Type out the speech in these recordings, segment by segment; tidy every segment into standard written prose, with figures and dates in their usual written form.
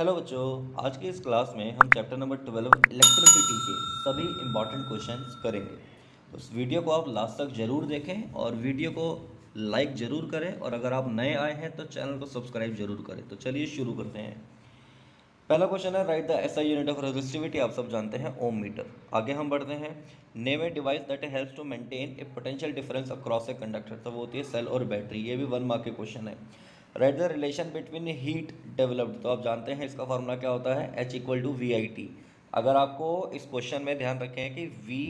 Hello बच्चों, आज की इस क्लास में हम चैप्टर नंबर 12 इलेक्ट्रिसिटी के सभी इम्पॉर्टेंट क्वेश्चंस करेंगे। तो इस वीडियो को आप लास्ट तक ज़रूर देखें और वीडियो को लाइक ज़रूर करें, और अगर आप नए आए हैं तो चैनल को सब्सक्राइब जरूर करें। तो चलिए शुरू करते हैं। पहला क्वेश्चन है, right the SI unit of resistivity. आप सब जानते हैं ओम मीटर। आगे हम बढ़ते हैं, name a device that helps to maintain a potential difference across a conductor. तो वो होती है सेल और बैटरी। ये भी 1 मार्क के क्वेश्चन है। Right the relation between heat developed. तो आप जानते हैं इसका फॉर्मूला क्या होता है, H equal to V I T. अगर आपको इस क्वेश्चन में ध्यान रखें कि वी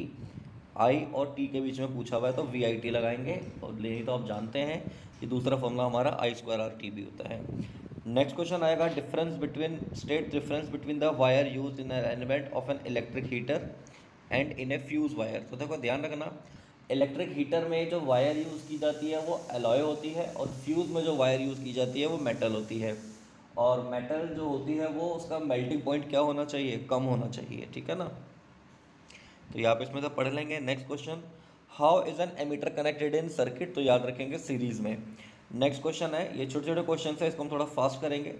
आई और टी के बीच में पूछा हुआ है तो वी आई टी लगाएंगे, और नहीं तो आप जानते हैं कि दूसरा फॉर्मूला हमारा आई स्क्वायर आर टी भी होता है। नेक्स्ट क्वेश्चन आएगा, difference between state difference between the wire use in element of an electric heater and in A fuse wire. तो देखो ध्यान रखना, इलेक्ट्रिक हीटर में जो वायर यूज़ की जाती है वो एलॉय होती है, और फ्यूज़ में जो वायर यूज़ की जाती है वो मेटल होती है। और मेटल जो होती है वो उसका मेल्टिंग पॉइंट क्या होना चाहिए, कम होना चाहिए, ठीक है ना। तो ये आप इसमें से पढ़ लेंगे। Next question, how is an ammeter connected in circuit. तो याद रखेंगे सीरीज में। नेक्स्ट क्वेश्चन है, ये छोटे छोटे क्वेश्चन है, इसको हम थोड़ा फास्ट करेंगे।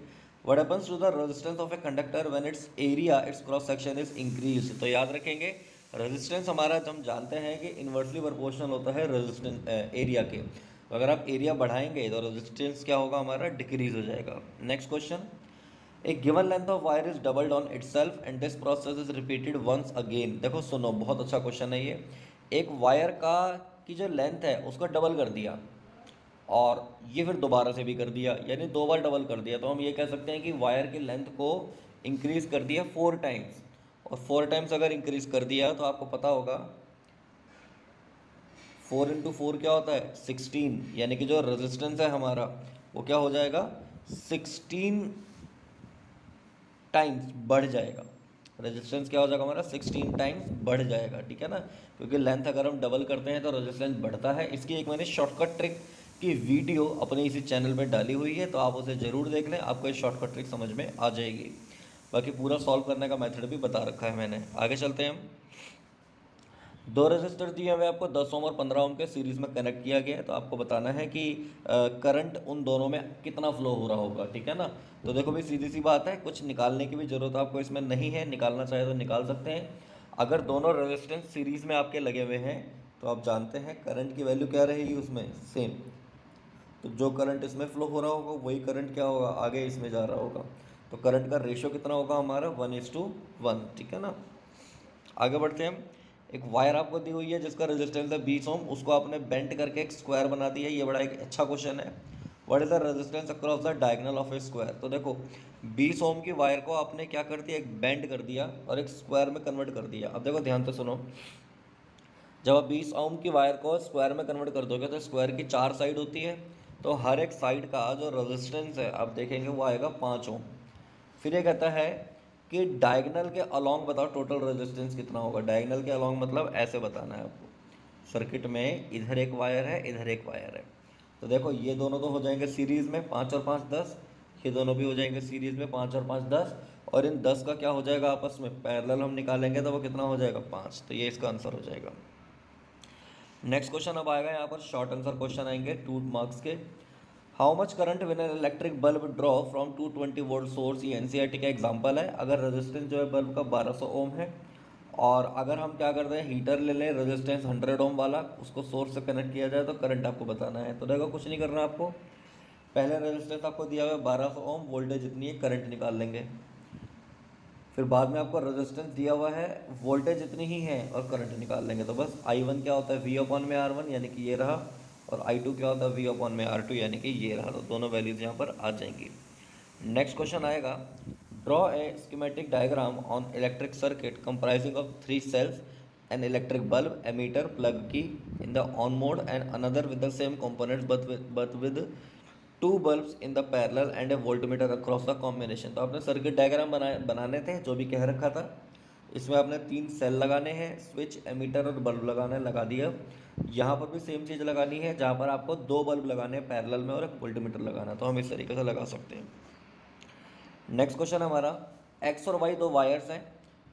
What happens to the resistance of a conductor when its area its cross section is increase. तो याद रखेंगे, रेजिस्टेंस हमारा हम जानते हैं कि इन्वर्सली प्रोपोर्शनल होता है रेजिस्टेंस एरिया के। तो अगर आप एरिया बढ़ाएंगे तो रेजिस्टेंस क्या होगा, हमारा डिक्रीज हो जाएगा। Next question, a given length of wire is doubled on itself and this process is repeated once again. देखो सुनो, बहुत अच्छा क्वेश्चन है ये। एक वायर का की जो लेंथ है उसको डबल कर दिया, और ये फिर दोबारा से भी कर दिया, यानी 2 बार डबल कर दिया। तो हम ये कह सकते हैं कि वायर की लेंथ को इंक्रीज कर दिया 4 टाइम्स। और 4 टाइम्स अगर इंक्रीज कर दिया तो आपको पता होगा 4 इंटू 4 क्या होता है, 16। यानी कि जो रेजिस्टेंस है हमारा वो क्या हो जाएगा, 16 टाइम्स बढ़ जाएगा। रेजिस्टेंस क्या हो जाएगा हमारा, 16 टाइम्स बढ़ जाएगा, ठीक है ना। क्योंकि लेंथ अगर हम डबल करते हैं तो रेजिस्टेंस बढ़ता है। इसकी एक मैंने शॉर्टकट ट्रिक की वीडियो अपने इसी चैनल में डाली हुई है, तो आप उसे ज़रूर देख लें, आपको ये शॉर्टकट ट्रिक समझ में आ जाएगी। बाकी पूरा सॉल्व करने का मेथड भी बता रखा है मैंने। आगे चलते हैं हम। 2 रेजिस्टर दिए हुए आपको 10 ओम और 15 ओम के सीरीज़ में कनेक्ट किया गया है। तो आपको बताना है कि करंट उन दोनों में कितना फ्लो हो रहा होगा, ठीक है ना। तो देखो भाई, सीधी सी बात है, कुछ निकालने की भी ज़रूरत आपको इसमें नहीं है। निकालना चाहे तो निकाल सकते हैं। अगर दोनों रेजिस्टेंस सीरीज़ में आपके लगे हुए हैं तो आप जानते हैं करंट की वैल्यू क्या रहेगी उसमें, सेम। तो जो करंट इसमें फ्लो हो रहा होगा वही करंट क्या होगा, आगे इसमें जा रहा होगा। तो करंट का रेशियो कितना होगा हमारा, 1:1, ठीक है ना। आगे बढ़ते हैं हम। एक वायर आपको दी हुई है जिसका रेजिस्टेंस है 20 ओम, उसको आपने बेंट करके एक स्क्वायर बना दिया। ये बड़ा एक अच्छा क्वेश्चन है। What is the resistance across the diagonal of A square. तो देखो 20 ओम की वायर को आपने क्या कर दिया, एक बेंड कर दिया और एक स्क्वायर में कन्वर्ट कर दिया। अब देखो ध्यान से सुनो, जब आप 20 ओम की वायर को स्क्वायर में कन्वर्ट कर दोगे तो स्क्वायर की 4 साइड होती है, तो हर एक साइड का जो रेजिस्टेंस है आप देखेंगे वो आएगा 5 ओम। फिर ये कहता है कि डायगोनल के अलॉन्ग बताओ टोटल रेजिस्टेंस कितना होगा। डायगोनल के अलॉन्ग मतलब ऐसे बताना है आपको। सर्किट में इधर एक वायर है, इधर एक वायर है। तो देखो ये दोनों तो हो जाएंगे सीरीज़ में 5 और 5 10। ये दोनों भी हो जाएंगे सीरीज़ में 5 और 5 10। और इन 10 का क्या हो जाएगा आपस में, पैरेलल हम निकालेंगे तो वो कितना हो जाएगा, 5। तो ये इसका आंसर हो जाएगा। नेक्स्ट क्वेश्चन अब आएगा, यहाँ पर शॉर्ट आंसर क्वेश्चन आएंगे 2 मार्क्स के। How much current win N electric bulb draw from 220 volt source. ये एनसीईआरटी का एग्जांपल है। अगर रेजिस्टेंस जो है बल्ब का 1200 ओम है, और अगर हम क्या करते हैं, हीटर ले लें रेजिस्टेंस 100 ओम वाला, उसको सोर्स से कनेक्ट किया जाए तो करंट आपको बताना है। तो देखो कुछ नहीं करना आपको, पहले रेजिस्टेंस आपको दिया हुआ है 1200 ओम, वोल्टेज जितनी है करंट निकाल लेंगे। फिर बाद में आपको रेजिस्टेंस दिया हुआ है, वोल्टेज इतनी ही है और करंट निकाल लेंगे। तो बस I1 क्या होता है, V/R1, यानी कि ये रहा। और I2 क्या होता है, V/R2, यानी कि ये रहा। तो दोनों वैल्यूज़ यहाँ पर आ जाएंगी। नेक्स्ट क्वेश्चन आएगा, draw a schematic diagram on electric circuit comprising of 3 cells, an electric bulb, ammeter, plug key in the on mode and another with the same components but with 2 bulbs in the parallel and a voltmeter across the combination. तो आपने circuit diagram बनाने थे, जो भी कह रखा था। इसमें आपने 3 सेल लगाने हैं, स्विच, एमीटर और बल्ब लगाना है, लगा दिया। यहाँ पर भी सेम चीज़ लगानी है, जहाँ पर आपको 2 बल्ब लगाने हैं पैरेलल में और एक वोल्टमीटर लगाना है। तो हम इस तरीके से लगा सकते हैं। नेक्स्ट क्वेश्चन हमारा, एक्स और वाई 2 वायर्स हैं,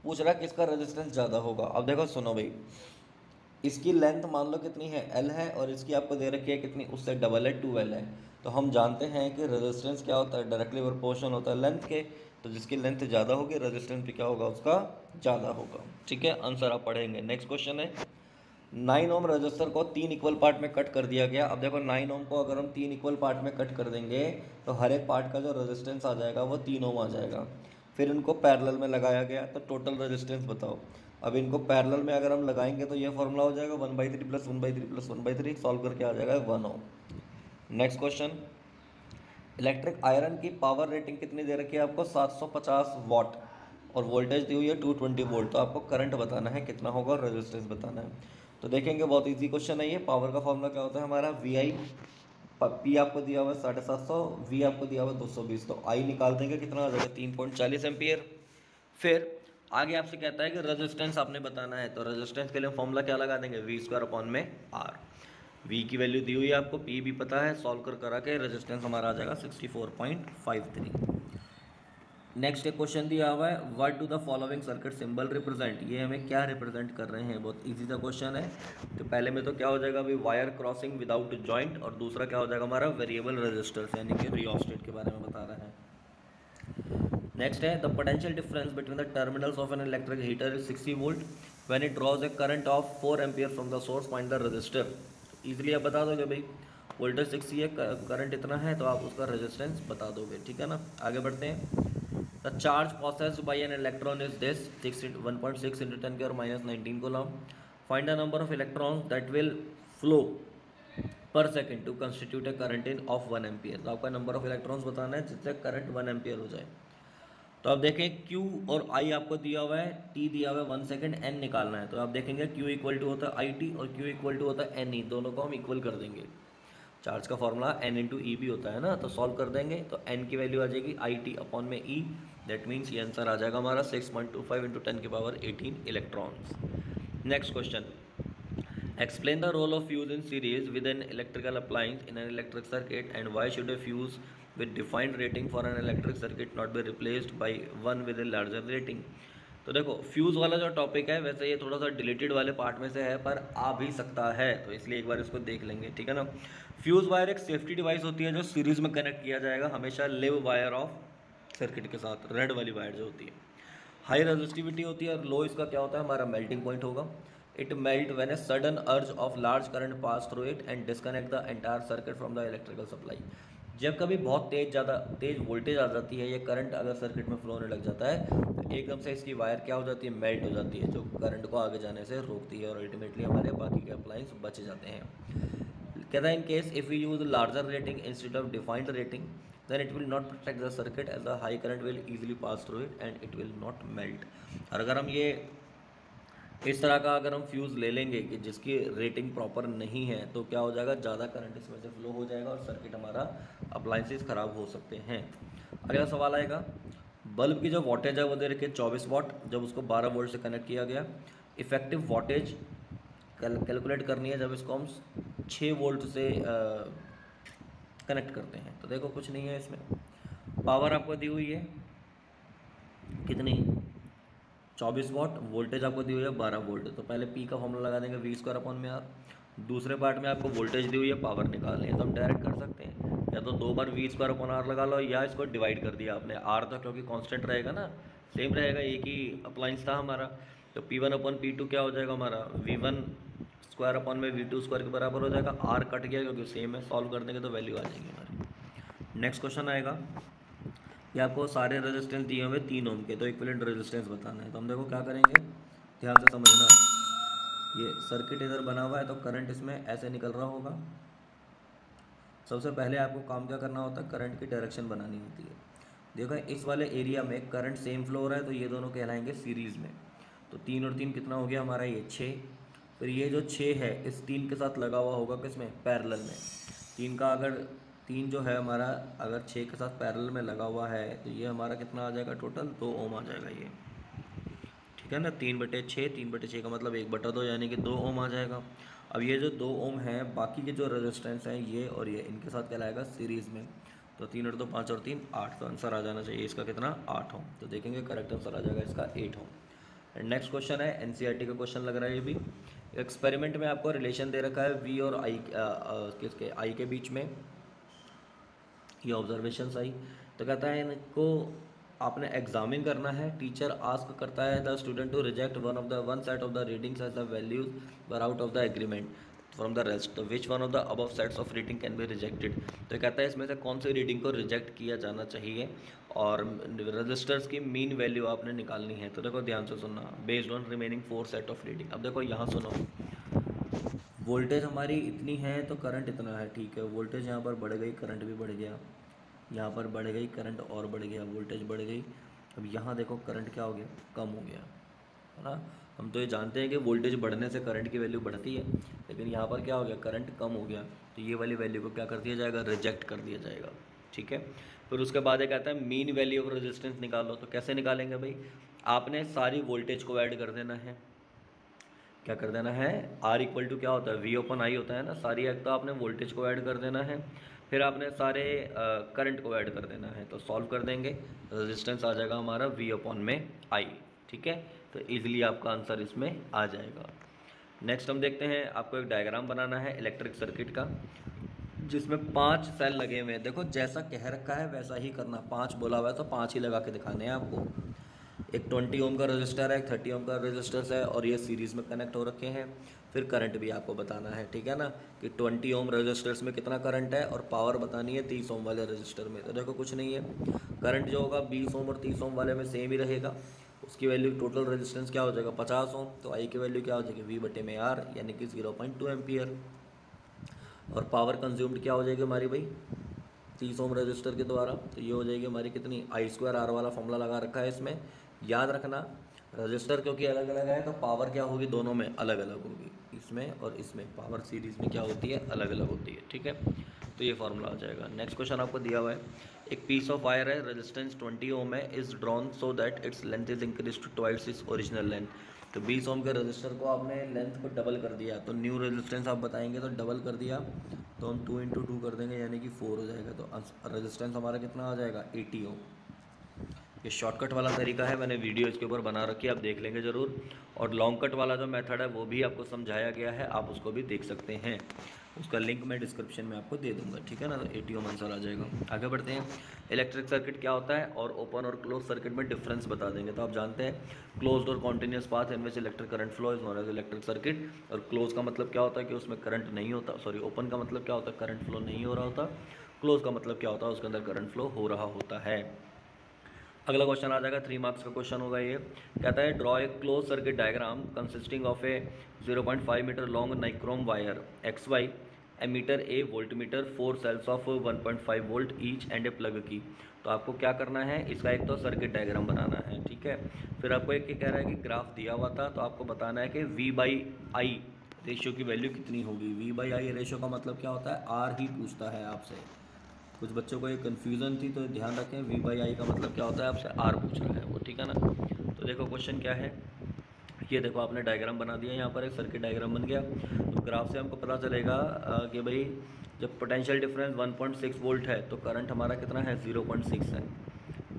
पूछ रहा है किसका रेजिस्टेंस ज़्यादा होगा। अब देखो सुनो भाई, इसकी लेंथ मान लो कितनी है, L है, और इसकी आपको दे रखी है कितनी, उससे डबल है, 2L है। तो हम जानते हैं कि रेजिस्टेंस क्या होता है, डायरेक्टली प्रोपोर्शनल होता है लेंथ के। तो जिसकी लेंथ ज़्यादा होगी रेजिस्टेंस भी क्या होगा उसका ज़्यादा होगा। ठीक है, आंसर आप पढ़ेंगे। नेक्स्ट क्वेश्चन है 9 ओम रजिस्टर को 3 इक्वल पार्ट में कट कर दिया गया। अब देखो 9 ओम को अगर हम 3 इक्वल पार्ट में कट कर देंगे तो हर एक पार्ट का जो रेजिस्टेंस आ जाएगा वो 3 ओम आ जाएगा। फिर इनको पैरेलल में लगाया गया तो टोटल रेजिस्टेंस बताओ। अब इनको पैरेलल में अगर हम लगाएंगे तो ये फॉर्मूला हो जाएगा 1/3 प्लस 1/3 प्लस 1/3, सॉल्व करके आ जाएगा 1 ओम। नेक्स्ट क्वेश्चन, इलेक्ट्रिक आयरन की पावर रेटिंग कितनी दे रखी है आपको 750 वाट और वोल्टेज दी हुई है 220 वोल्ट। तो आपको करंट बताना है कितना होगा और रेजिस्टेंस बताना है। तो देखेंगे बहुत इजी क्वेश्चन है ये। पावर का फॉर्मूला क्या होता है हमारा वी आई, पी आपको दिया हुआ है 750, वी आपको दिया हुआ है 220, तो आई निकाल देंगे कितना आ जाएगा 3.40 एम्पियर। फिर आगे आपसे कहता है कि रेजिस्टेंस आपने बताना है, तो रेजिस्टेंस के लिए फॉर्मूला क्या लगा देंगे वी स्क्वायर अपॉन में आर। वी की वैल्यू दी हुई है आपको, पी भी पता है, सॉल्व कर करा के रेजिस्टेंस हमारा आ जाएगा 64.53। नेक्स्ट एक क्वेश्चन दिया हुआ है what do the following circuit symbol represent. ये हमें क्या रिप्रेजेंट कर रहे हैं, बहुत इजी सा क्वेश्चन है। तो पहले में तो क्या हो जाएगा अभी वायर क्रॉसिंग विदाउट जॉइंट, और दूसरा क्या हो जाएगा हमारा वेरिएबल रेजिस्टर्स यानी कि रियोस्टेट के बारे में बता रहा है। नेक्स्ट है the potential difference between the terminals of an electric heater is 60 volt when it draws a current of 4 ampere from the source find the resistor. Easily आप बता दोगे भाई, वोल्टेज 60 है, करंट इतना है, तो आप उसका रेजिस्टेंस बता दोगे। ठीक है ना, आगे बढ़ते हैं। The charge possessed by an electron is this 1.6 into 10 power minus 19 coulomb. Find the number of electrons that will flow per second to constitute a current in of 1 ampere। तो आपका नंबर ऑफ इलेक्ट्रॉन्स बताना है जिससे current 1 ampere हो जाए। तो आप देखें Q और I आपको दिया हुआ है, T दिया हुआ है 1 सेकेंड, N निकालना है। तो आप देखेंगे Q इक्वल टू होता है IT और Q इक्वल टू होता है NE, दोनों को हम इक्वल कर देंगे। चार्ज का फॉर्मूला N इंटू ई भी होता है ना, तो सॉल्व कर देंगे तो N की वैल्यू आ जाएगी IT अपॉन में E, दैट मीन्स ये आंसर आ जाएगा हमारा 6.25 इंटू 10 की power 18 electrons. Next question, explain the role of fuse in series with an electrical appliance in an electric circuit and why should a fuse with defined rating for an electric circuit not be replaced by one with a larger rating. तो देखो fuse वाला जो topic है वैसे ये थोड़ा सा deleted वाले पार्ट में से है पर आ भी सकता है, तो इसलिए एक बार इसको देख लेंगे। ठीक है ना, फ्यूज़ वायर एक सेफ्टी डिवाइस होती है जो सीरीज़ में कनेक्ट किया जाएगा हमेशा लिव वायर ऑफ सर्किट के साथ, रेड वाली वायर जो होती है। हाई रेजिस्टिविटी होती है और लो इसका क्या होता है हमारा मेल्टिंग पॉइंट होगा। It melt when a sudden अर्ज of large current pass through it and disconnect the entire circuit from the electrical supply. जब कभी बहुत तेज वोल्टेज आ जाती है, ये करंट अगर सर्किट में फ्लो होने लग जाता है तो एकदम से इसकी वायर क्या हो जाती है, मेल्ट हो जाती है, जो करंट को आगे जाने से रोकती है और अल्टीमेटली हमारे बाकी के अप्लायंस बच जाते हैं। कहता है in case if we use larger rating instead of defined rating then it will not protect the circuit as the high current will easily pass through it and it will not melt। और अगर हम ये इस तरह का अगर हम fuse ले लेंगे कि जिसकी रेटिंग प्रॉपर नहीं है तो क्या हो जाएगा, ज़्यादा करंट इसमें से फ्लो हो जाएगा और सर्किट हमारा अप्लायंसेस ख़राब हो सकते हैं। अगला सवाल आएगा, बल्ब की जो वोल्टेज है वो दे रखी है 24 वाट, जब उसको 12 वोल्ट से कनेक्ट किया गया। इफेक्टिव वोल्टेज कैलकुलेट करनी है जब इसको हम 6 वोल्ट से कनेक्ट करते हैं। तो देखो कुछ नहीं है इसमें, पावर आपको दी हुई है कितनी 24 वाट, वोल्टेज आपको दी हुई है 12 वोल्ट। तो पहले पी का फॉर्मूला लगा देंगे वी स्क्वायर अपॉन में आर। दूसरे पार्ट में आपको वोल्टेज दी हुई है, पावर निकालनी है, तो हम डायरेक्ट कर सकते हैं, या तो 2 बार वी स्क्वायर अपॉन आर लगा लो या इसको डिवाइड कर दिया आपने। आर तो क्योंकि कांस्टेंट रहेगा ना, सेम रहेगा, एक ही अप्लायंस था हमारा, तो P1 अपॉन P2 क्या हो जाएगा हमारा V1 स्क्वायर अपॉन में V2 स्क्वायर के बराबर हो जाएगा। आर कट गया क्योंकि सेम है, सॉल्व कर देंगे तो वैल्यू आ जाएगी हमारी। नेक्स्ट क्वेश्चन आएगा कि आपको सारे रेजिस्टेंस दिए हुए 3 ओम के, तो इक्विवेलेंट रेजिस्टेंस बताना है। तो हम देखो क्या करेंगे, ध्यान से समझना। ये सर्किट इधर बना हुआ है तो करंट इसमें ऐसे निकल रहा होगा। सबसे पहले आपको काम क्या करना होता है, करंट की डायरेक्शन बनानी होती है। देखो इस वाले एरिया में करंट सेम फ्लो हो रहा है तो ये दोनों कहलाएंगे सीरीज़ में। तो 3 और 3 कितना हो गया हमारा, ये 6। फिर ये जो 6 है इस 3 के साथ लगा हुआ होगा किसमें, पैरेलल में। 3 का अगर 3 जो है हमारा अगर 6 के साथ पैरेलल में लगा हुआ है तो ये हमारा कितना आ जाएगा, टोटल 2 ओम आ जाएगा ये। ठीक है ना, 3/6, 3/6 का मतलब 1/2 यानी कि 2 ओम आ जाएगा। अब ये जो 2 ओम है, बाकी के जो रेजिस्टेंस हैं ये और ये, इनके साथ क्या लाएगा सीरीज़ में। तो 3 और 2 5 और 3 8, तो आंसर आ जाना चाहिए इसका कितना, 8 ओम। तो देखेंगे करेक्ट आंसर आ जाएगा इसका 8 ओम। एंड नेक्स्ट क्वेश्चन है एनसीईआरटी का क्वेश्चन लग रहा है ये भी। एक्सपेरिमेंट में आपको रिलेशन दे रखा है वी और आई किसके, आई के बीच में, ये ऑब्जर्वेशंस आई। तो कहता है इनको आपने एग्जामिन करना है। टीचर आस्क करता है the student to reject one set of the readings as the values were out of the agreement from the rest, तो which one of the above sets of reading can be rejected. तो कहता है इसमें से कौन सी reading को reject किया जाना चाहिए और रजिस्टर्स की मीन वैल्यू आपने निकालनी है। तो देखो ध्यान से सुनना, based on remaining 4 set of reading. अब देखो यहाँ सुनो, वोल्टेज हमारी इतनी है तो करंट इतना है, ठीक है। वोल्टेज यहाँ पर बढ़ गई, करंट भी बढ़ गया, यहाँ पर बढ़ गई, करंट और बढ़ गया, वोल्टेज बढ़ गई। अब यहाँ देखो करंट क्या हो गया, कम हो गया, है ना। हम तो ये जानते हैं कि वोल्टेज बढ़ने से करंट की वैल्यू बढ़ती है, लेकिन यहाँ पर क्या हो गया, करंट कम हो गया, तो ये वाली वैल्यू को क्या कर दिया जाएगा, रिजेक्ट कर दिया जाएगा, ठीक है। फिर उसके बाद ये कहता है मीन वैल्यू ऑफ रेजिस्टेंस निकालो। तो कैसे निकालेंगे भाई, आपने सारी वोल्टेज को ऐड कर देना है। क्या कर देना है, आर इक्वल टू क्या होता है, वी ओपन आई होता है ना, सारी एक तो आपने वोल्टेज को ऐड कर देना है, फिर आपने सारे करंट को ऐड कर देना है। तो सॉल्व कर देंगे, रेजिस्टेंस आ जाएगा हमारा वी ओपन में आई, ठीक है। तो ईजिली आपका आंसर इसमें आ जाएगा। नेक्स्ट हम देखते हैं, आपको एक डायग्राम बनाना है इलेक्ट्रिक सर्किट का, जिसमें 5 सेल लगे हुए हैं। देखो जैसा कह रखा है वैसा ही करना, 5 बोला हुआ है तो 5 ही लगा के दिखाने हैं आपको। एक 20 ओम का रजिस्टर है, एक 30 ओम का रजिस्टर है, और ये सीरीज़ में कनेक्ट हो रखे हैं। फिर करंट भी आपको बताना है, ठीक है ना, कि 20 ओम रजिस्टर्स में कितना करंट है, और पावर बतानी है 30 ओम वाले रजिस्टर में। तो देखो कुछ नहीं है, करंट जो होगा 20 ओम और 30 ओम वाले में सेम ही रहेगा। उसकी वैल्यू टोटल रेजिस्टेंस क्या हो जाएगा, 50 ओम। तो आई की वैल्यू क्या हो जाएगी, वी बटे में आर, यानी कि 0.2 एम्पियर। और पावर कंज्यूम्ड क्या हो जाएगी हमारी भाई, 30 ओम रजिस्टर के द्वारा, तो ये हो जाएगी हमारी कितनी, आई स्क्वायर आर वाला फॉर्मूला लगा रखा है इसमें, याद रखना। रजिस्टर क्योंकि अलग अलग है तो पावर क्या होगी, दोनों में अलग अलग होगी, इसमें और इसमें पावर सीरीज़ में क्या होती है, अलग अलग होती है, ठीक है। तो ये फार्मूला आ जाएगा। नेक्स्ट क्वेश्चन आपको दिया हुआ है, एक पीस ऑफ वायर है, रेजिस्टेंस 20 ओम है, is drawn so that its length is increase to twice its original length. तो 20 ओम के रजिस्टर को आपने लेंथ को डबल कर दिया, तो न्यू रेजिस्टेंस आप बताएंगे तो डबल कर दिया, तो हम 2 × 2 कर देंगे, यानी कि 4 हो जाएगा। तो रेजिस्टेंस हमारा कितना आ जाएगा, 80 ओम। ये शॉर्टकट वाला तरीका है, मैंने वीडियो इसके ऊपर बना रखी है, आप देख लेंगे ज़रूर। और लॉन्ग कट वाला जो मेथड है वो भी आपको समझाया गया है, आप उसको भी देख सकते हैं, उसका लिंक मैं डिस्क्रिप्शन में आपको दे दूंगा, ठीक है ना। तो 80 ओम आंसर आ जाएगा। आगे बढ़ते हैं, इलेक्ट्रिक सर्किट क्या होता है और ओपन और क्लोज सर्किट में डिफरेंस बता देंगे। तो आप जानते हैं क्लोज्ड और continuous path in which electric current flow is known as electric circuit. और क्लोज का मतलब क्या होता है कि उसमें करंट नहीं होता, सॉरी ओपन का मतलब क्या होता है, करंट फ्लो नहीं हो रहा होता। क्लोज का मतलब क्या होता है, उसके अंदर करंट फ्लो हो रहा होता है। अगला क्वेश्चन आ जाएगा, 3 मार्क्स का क्वेश्चन होगा ये। कहता है draw a close circuit diagram consisting of a 0.5 metre long nichrome wire X Y, ammeter A, voltmeter, 4 cells of 1.5 volt each and a plug key. तो आपको क्या करना है, इसका एक तो सर्किट डायग्राम बनाना है, ठीक है। फिर आपको एक कह रहा है कि ग्राफ दिया हुआ था, तो आपको बताना है कि V/I रेशियो की वैल्यू कितनी होगी। V/I रेशियो का मतलब क्या होता है, आर ही पूछता है आपसे। कुछ बच्चों को ये कन्फ्यूज़न थी, तो ध्यान रखें V/I का मतलब क्या होता है, आपसे आर पूछ रहा है वो, ठीक है ना। तो देखो क्वेश्चन क्या है, ये देखो आपने डायग्राम बना दिया, यहाँ पर एक सर्किट डायग्राम बन गया। तो ग्राफ से हमको पता चलेगा कि भाई जब पोटेंशियल डिफरेंस 1.6 वोल्ट है तो करंट हमारा कितना है, 0.6 है।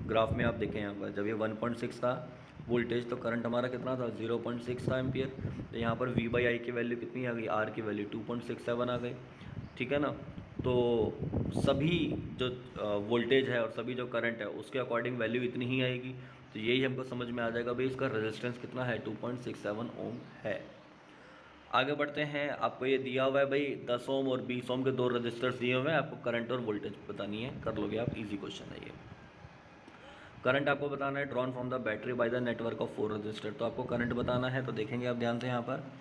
ग्राफ में आप देखें यहाँ पर, जब ये 1.6 था वोल्टेज तो करंट हमारा कितना था, 0.6 था एम्पियर। तो यहाँ पर V/I की वैल्यू कितनी आ गई, आर की वैल्यू 2.67 आ गई, ठीक है ना। तो सभी जो वोल्टेज है और सभी जो करंट है उसके अकॉर्डिंग वैल्यू इतनी ही आएगी। तो यही हमको समझ में आ जाएगा भाई इसका रेजिस्टेंस कितना है, 2.67 ओम है। आगे बढ़ते हैं, आपको ये दिया हुआ है भाई 10 ओम और 20 ओम के 2 रजिस्टर्स दिए हुए हैं, आपको करंट और वोल्टेज बतानी है, कर लोगे आप, इजी क्वेश्चन है ये। करंट आपको बताना है drawn from the battery by the network of 4 register. तो आपको करंट बताना है, तो देखेंगे आप ध्यान से यहाँ पर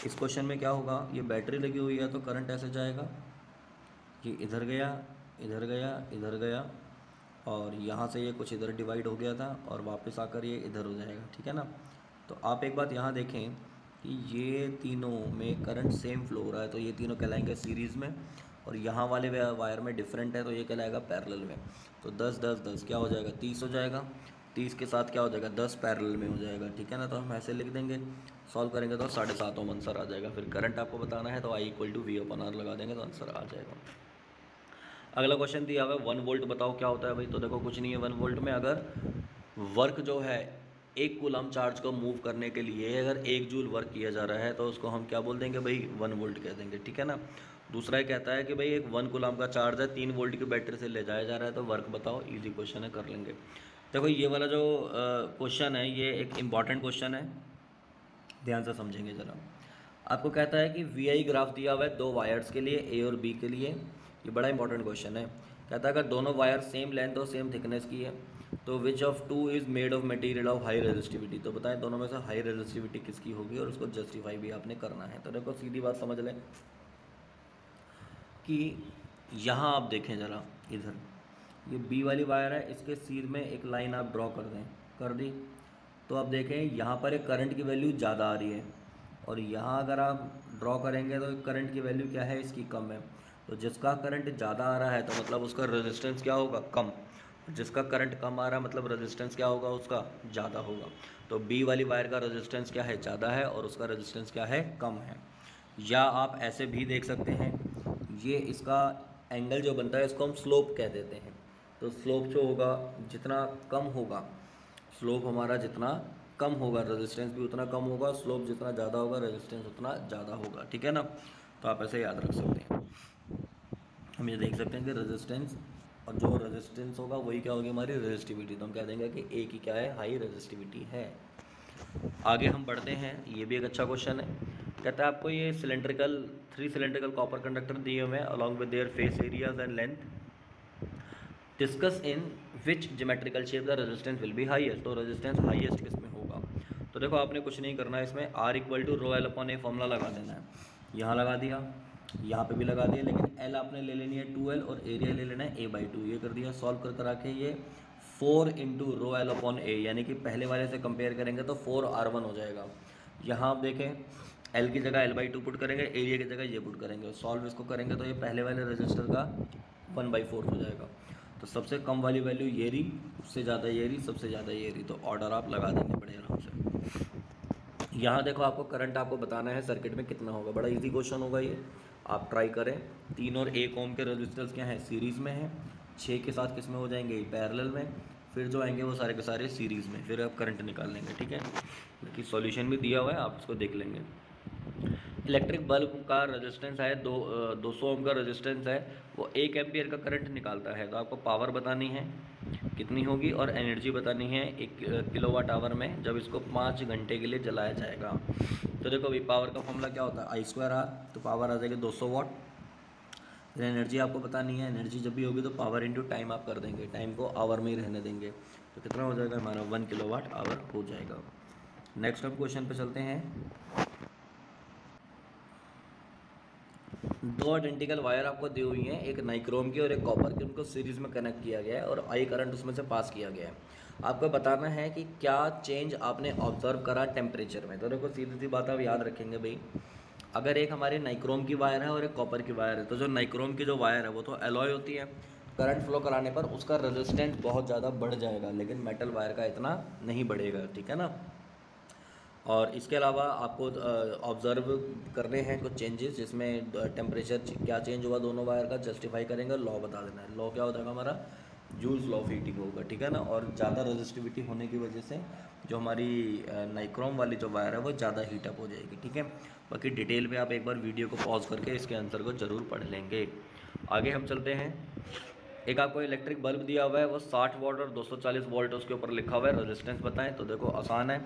इस क्वेश्चन में क्या होगा, ये बैटरी लगी हुई है तो करंट ऐसे जाएगा, ये इधर गया, इधर गया, इधर गया, और यहाँ से ये कुछ इधर डिवाइड हो गया था और वापस आकर ये इधर हो जाएगा, ठीक है ना। तो आप एक बात यहाँ देखें कि ये तीनों में करंट सेम फ्लो हो रहा है, तो ये तीनों कहलाएंगे सीरीज़ में, और यहाँ वाले वायर में डिफरेंट है तो ये कहलाएगा पैरेलल में। तो 10 10 10 क्या हो जाएगा, 30 हो जाएगा, 30 के साथ क्या हो जाएगा, 10 पैरेलल में हो जाएगा, ठीक है ना। तो हम ऐसे लिख देंगे, सॉल्व करेंगे तो 7.5 ओम आंसर आ जाएगा। फिर करंट आपको बताना है तो I = V/R लगा देंगे तो आंसर आ जाएगा। अगला क्वेश्चन दिया हुआ है 1 वोल्ट बताओ क्या होता है भाई। तो देखो कुछ नहीं है, 1 वोल्ट में अगर वर्क जो है 1 कूलम चार्ज को मूव करने के लिए अगर 1 जूल वर्क किया जा रहा है तो उसको हम क्या बोल देंगे भाई, 1 वोल्ट कह देंगे, ठीक है ना। दूसरा ये कहता है कि भाई एक 1 कूलम का चार्ज है 3 वोल्ट की बैटरी से ले जाया जा रहा है, तो वर्क बताओ, इजी क्वेश्चन है, कर लेंगे। देखो ये वाला जो क्वेश्चन है ये एक इम्पॉर्टेंट क्वेश्चन है, ध्यान से समझेंगे ज़रा। आपको कहता है कि वी आई ग्राफ दिया हुआ है दो वायर्स के लिए, ए और बी के लिए। ये बड़ा इंपॉर्टेंट क्वेश्चन है। कहता है अगर दोनों वायर सेम लेंथ और सेम थिकनेस की है तो which of two is made of material of high resistivity. तो बताएं दोनों में से हाई रेजिस्टिविटी किसकी होगी, और उसको जस्टिफाई भी आपने करना है। तो देखो सीधी बात समझ लें कि यहाँ आप देखें ज़रा, इधर ये बी वाली वायर है, इसके सीध में एक लाइन आप ड्रॉ कर दें, कर दी। तो आप देखें यहाँ पर एक करंट की वैल्यू ज़्यादा आ रही है, और यहाँ अगर आप ड्रॉ करेंगे तो करंट की वैल्यू क्या है, इसकी कम है। तो जिसका करंट ज़्यादा आ रहा है तो मतलब उसका रेजिस्टेंस क्या होगा, कम। जिसका करंट कम आ रहा है मतलब रेजिस्टेंस क्या होगा, उसका ज़्यादा होगा। तो बी वाली वायर का रेजिस्टेंस क्या है, ज़्यादा है, और उसका रेजिस्टेंस क्या है, कम है। या आप ऐसे भी देख सकते हैं, ये इसका एंगल जो बनता है इसको हम स्लोप कह देते हैं। तो स्लोप जो होगा जितना कम होगा, स्लोप हमारा जितना कम होगा रेजिस्टेंस भी उतना कम होगा, स्लोप जितना ज़्यादा होगा रेजिस्टेंस उतना ज़्यादा होगा, ठीक है ना। तो आप ऐसे याद रख सकते हैं। हम ये देख सकते हैं कि रेजिस्टेंस, और जो रेजिस्टेंस होगा वही क्या होगी, हमारी रेजिस्टिविटी। तो हम कह देंगे कि ए की क्या है, हाई रेजिस्टिविटी है। आगे हम बढ़ते हैं, ये भी एक अच्छा क्वेश्चन है। कहता है आपको ये सिलेंड्रिकल 3 सिलेंड्रिकल कॉपर कंडक्टर दिए हुए हैं along with their face areas and length, discuss in which geometrical shape the resistance will be highest. तो रेजिस्टेंस हाईएस्ट किस में होगा। तो देखो आपने कुछ नहीं करना है, इसमें R equal to rho L upon A formula लगा देना है। यहाँ लगा दिया, यहाँ पे भी लगा दिया, लेकिन L आपने ले लेनी है 2L और एरिया ले लेना है A/2। ये कर दिया, सॉल्व कर करा के ये 4 इंटू रो एल अपॉन ए, यानी कि पहले वाले से कंपेयर करेंगे तो 4R1 हो जाएगा। यहाँ आप देखें L की जगह L/2 पुट करेंगे, एरिया की जगह ये पुट करेंगे, सॉल्व इसको करेंगे तो ये पहले वाले रजिस्टर का 1/4 हो जाएगा। तो सबसे कम वाली वैल्यू ये रही, उससे ज़्यादा ये रही, सबसे ज़्यादा ये रही। तो ऑर्डर आप लगा देंगे बड़े आराम से। यहाँ देखो आपको करंट आपको बताना है सर्किट में कितना होगा, बड़ा इजी क्वेश्चन होगा ये, आप ट्राई करें। 3 और 1 ओम के रजिस्टर्स क्या हैं, सीरीज़ में हैं। 6 के साथ किस में हो जाएंगे, पैरेलल में। फिर जो आएंगे वो सारे के सारे सीरीज़ में, फिर आप करंट निकाल लेंगे, ठीक है। बाकी सॉल्यूशन भी दिया हुआ है, आप उसको देख लेंगे। इलेक्ट्रिक बल्ब का रेजिस्टेंस है 200 ओम का रेजिस्टेंस है, वो 1 एम्पियर का करंट निकालता है। तो आपको पावर बतानी है कितनी होगी, और एनर्जी बतानी है 1 किलोवाट आवर में, जब इसको 5 घंटे के लिए जलाया जाएगा। तो देखो अभी पावर का फॉर्मूला क्या होता है, I²R। तो पावर आ जाएगी 200 वाट। फिर एनर्जी आपको बतानी है, एनर्जी जब भी होगी तो पावर इंटू टाइम आप कर देंगे, टाइम को आवर में ही रहने देंगे। तो कितना हो जाएगा हमारा, 1 किलोवाट आवर हो जाएगा। नेक्स्ट हम क्वेश्चन पे चलते हैं। 2 आइडेंटिकल वायर आपको दी हुई हैं, एक नाइक्रोम की और एक कॉपर की, उनको सीरीज़ में कनेक्ट किया गया है और आई करंट उसमें से पास किया गया है। आपको बताना है कि क्या चेंज आपने ऑब्जर्व करा टेम्परेचर में। तो देखो सीधी सी बात आप याद रखेंगे भाई, अगर एक हमारे नाइक्रोम की वायर है और एक कॉपर की वायर है, तो जो नाइक्रोम की जो वायर है वो तो एलॉय होती है, करंट फ्लो कराने पर उसका रेजिस्टेंस बहुत ज़्यादा बढ़ जाएगा, लेकिन मेटल वायर का इतना नहीं बढ़ेगा, ठीक है ना। और इसके अलावा आपको ऑब्ज़र्व करने हैं कुछ चेंजेस, जिसमें टेम्परेचर क्या चेंज हुआ दोनों वायर का, जस्टिफाई करेंगे, लॉ बता देना है। लॉ क्या होता है हमारा, जूल्स लॉ ऑफ हीटिंग होगा, ठीक है ना। और ज़्यादा रेजिस्टिविटी होने की वजह से जो हमारी नाइक्रोम वाली जो वायर है वो ज़्यादा हीटअप हो जाएगी, ठीक है। बाकी डिटेल में आप एक बार वीडियो को पॉज करके इसके आंसर को ज़रूर पढ़ लेंगे। आगे हम चलते हैं। एक आपको इलेक्ट्रिक बल्ब दिया हुआ है, वो 60 वॉट और 240 वोल्ट उसके ऊपर लिखा हुआ है, रेजिस्टेंस बताएं। तो देखो आसान है,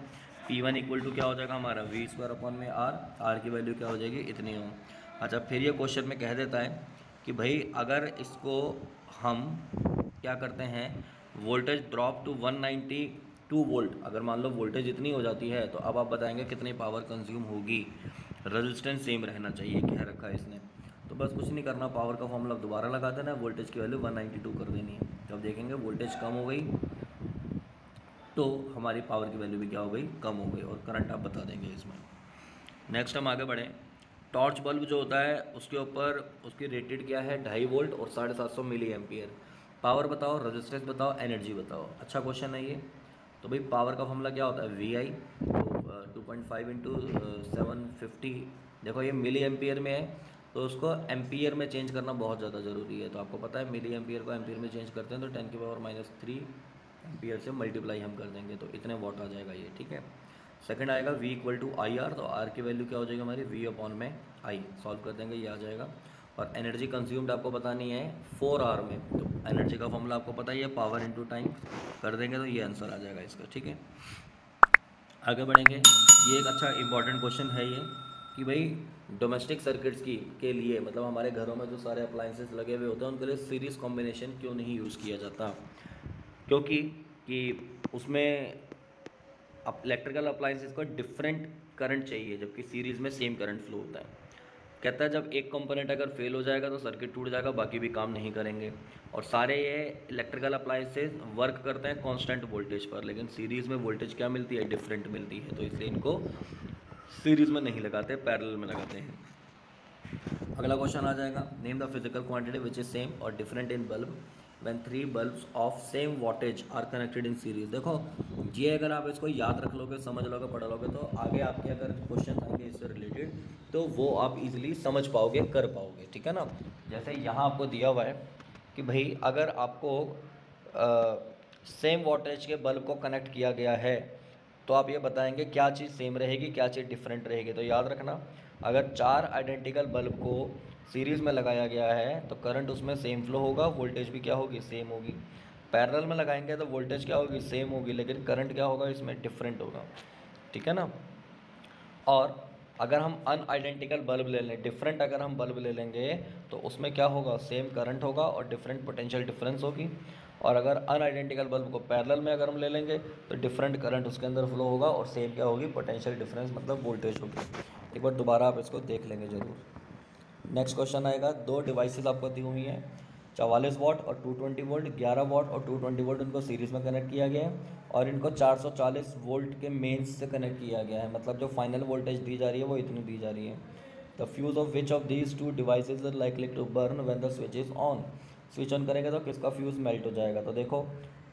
P1 इक्वल टू क्या हो जाएगा हमारा, V² अपॉन में R की वैल्यू क्या हो जाएगी, इतनी हो। अच्छा फिर ये क्वेश्चन में कह देता है कि भाई अगर इसको हम क्या करते हैं, वोल्टेज ड्रॉप टू 192 वोल्ट, अगर मान लो वोल्टेज इतनी हो जाती है तो अब आप बताएंगे कितनी पावर कंज्यूम होगी। रेजिस्टेंस सेम रहना चाहिए, कह रखा है इसने। तो बस कुछ नहीं करना, पावर का फॉर्मूला दोबारा लगा देना है, वोल्टेज की वैल्यू 192 कर देनी है। जब देखेंगे वोल्टेज कम हो गई तो हमारी पावर की वैल्यू भी क्या हो गई, कम हो गई, और करंट आप बता देंगे इसमें। नेक्स्ट हम आगे बढ़ें। टॉर्च बल्ब जो होता है उसके ऊपर उसकी रेटेड क्या है, 2.5 वोल्ट और 750 मिली एम्पियर। पावर बताओ, रेजिस्टेंस बताओ, एनर्जी बताओ। अच्छा क्वेश्चन है ये। तो भाई पावर का फॉर्मूला क्या होता है, VI, तो 2.5 इंटू 750। देखो ये मिली एम्पियर में है, तो उसको एम्पियर में चेंज करना बहुत ज़्यादा ज़रूरी है। तो आपको पता है मिली एम्पियर को एम्पियर में चेंज करते हैं तो 10⁻³ एम्पियर से मल्टीप्लाई हम कर देंगे, तो इतने वॉट आ जाएगा ये, ठीक है। सेकंड आएगा V इक्वल टू IR। तो R की वैल्यू क्या हो जाएगी हमारी, V अपॉन में I, सॉल्व कर देंगे ये आ जाएगा। और एनर्जी कंज्यूम्ड आपको बतानी है 4 आवर में। तो एनर्जी का फॉर्मूला आपको पता ही है, पावर इनटू टाइम कर देंगे तो ये आंसर आ जाएगा इसका। ठीक है, आगे बढ़ेंगे। ये एक अच्छा इंपॉर्टेंट क्वेश्चन है ये कि भाई डोमेस्टिक सर्किट्स की के लिए, मतलब हमारे घरों में जो सारे अप्लाइंसेस लगे हुए होते हैं उनके लिए सीरीज़ कॉम्बिनेशन क्यों नहीं यूज़ किया जाता? क्योंकि कि उसमें इलेक्ट्रिकल अप्लाइंसेस को डिफरेंट करंट चाहिए, जबकि सीरीज़ में सेम करंट फ्लो होता है। कहता है जब एक कंपोनेंट अगर फेल हो जाएगा तो सर्किट टूट जाएगा, बाकी भी काम नहीं करेंगे। और सारे ये इलेक्ट्रिकल अप्लाइंसेस वर्क करते हैं कांस्टेंट वोल्टेज पर, लेकिन सीरीज़ में वोल्टेज क्या मिलती है? डिफरेंट मिलती है। तो इसलिए इनको सीरीज़ में नहीं लगाते, पैरेलल में लगाते हैं। अगला क्वेश्चन आ जाएगा, name the physical quantity which is same और different in bulb when 3 bulbs of same wattage are connected in series. देखो ये अगर आप इसको याद रख लोगे, समझ लोगे, पढ़ लोगे तो आगे आपके अगर क्वेश्चन आएंगे इससे रिलेटेड तो वो आप इजीली समझ पाओगे, कर पाओगे। ठीक है ना। जैसे यहाँ आपको दिया हुआ है कि भाई अगर आपको सेम वॉटेज के बल्ब को कनेक्ट किया गया है तो आप ये बताएंगे क्या चीज़ सेम रहेगी, क्या चीज़ डिफरेंट रहेगी। तो याद रखना, अगर 4 आइडेंटिकल बल्ब को सीरीज़ में लगाया गया है तो करंट उसमें सेम फ्लो होगा, वोल्टेज भी क्या होगी? सेम होगी। पैरेलल में लगाएंगे तो वोल्टेज क्या होगी? सेम होगी, लेकिन करंट क्या होगा? इसमें डिफरेंट होगा। ठीक है ना। और अगर हम अनआइडेंटिकल बल्ब ले लें, डिफरेंट अगर हम बल्ब ले लेंगे तो उसमें क्या होगा? सेम करंट होगा और डिफरेंट पोटेंशियल डिफरेंस होगी। और अगर अनआइडेंटिकल बल्ब को पैरेलल में अगर हम ले लेंगे तो डिफरेंट करंट उसके अंदर फ्लो होगा और सेम क्या होगी? पोटेंशियल डिफरेंस मतलब वोल्टेज होगी। एक बार दोबारा आप इसको देख लेंगे ज़रूर। नेक्स्ट क्वेश्चन आएगा, दो डिवाइसेस आपको दी हुई हैं, 44 वॉट और 220 वोल्ट, 11 वॉट और 220 वोल्ट इनको सीरीज़ में कनेक्ट किया गया है और इनको 440 वोल्ट के मेंस से कनेक्ट किया गया है। मतलब जो फाइनल वोल्टेज दी जा रही है वो इतनी दी जा रही है। The fuse of which of these two devices are likely to burn when the switch is on. Switch on करेंगे तो किसका फ्यूज़ मेल्ट हो जाएगा? तो देखो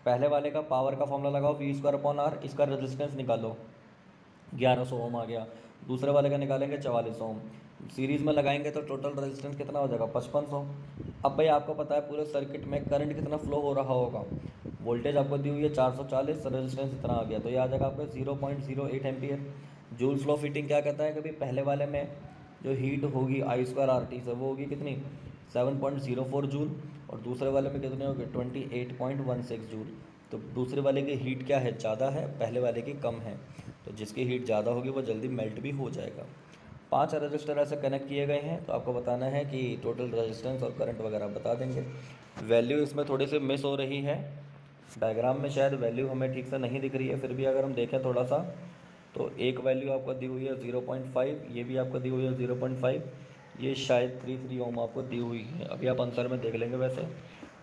पहले वाले का पावर का फॉर्मूला लगाओ, V²/R, इसका रेजिस्टेंस निकालो, 1100 ओम आ गया। दूसरे वाले का निकालेंगे 44 ओम, सीरीज़ में लगाएंगे तो टोटल रेजिस्टेंस कितना हो जाएगा? 5500। अब भाई आपको पता है पूरे सर्किट में करंट कितना फ्लो हो रहा होगा, वोल्टेज आपको दी हुई है 440, रेजिस्टेंस इतना आ गया तो ये आ जाएगा आपका 0.08 एम्पियर। जूल्स लॉ फिटिंग क्या कहता है कि भाई पहले वाले में जो हीट होगी I²RT से वो होगी कितनी? 7.04 जूल और दूसरे वाले में कितने होगी? 28.16 जूल। तो दूसरे वाले की हीट क्या है? ज़्यादा है, पहले वाले की कम है। तो जिसकी हीट ज़्यादा होगी वो जल्दी मेल्ट भी हो जाएगा। 5 रजिस्टर ऐसे कनेक्ट किए गए हैं तो आपको बताना है कि टोटल रेजिस्टेंस और करंट वगैरह बता देंगे। वैल्यू इसमें थोड़ी सी मिस हो रही है, डायग्राम में शायद वैल्यू हमें ठीक से नहीं दिख रही है, फिर भी अगर हम देखें थोड़ा सा तो एक वैल्यू आपको दी हुई है 0.5, ये भी आपको दी हुई है 0.5, ये शायद 33 ओम आपको दी हुई है। अभी आप आंसर में देख लेंगे। वैसे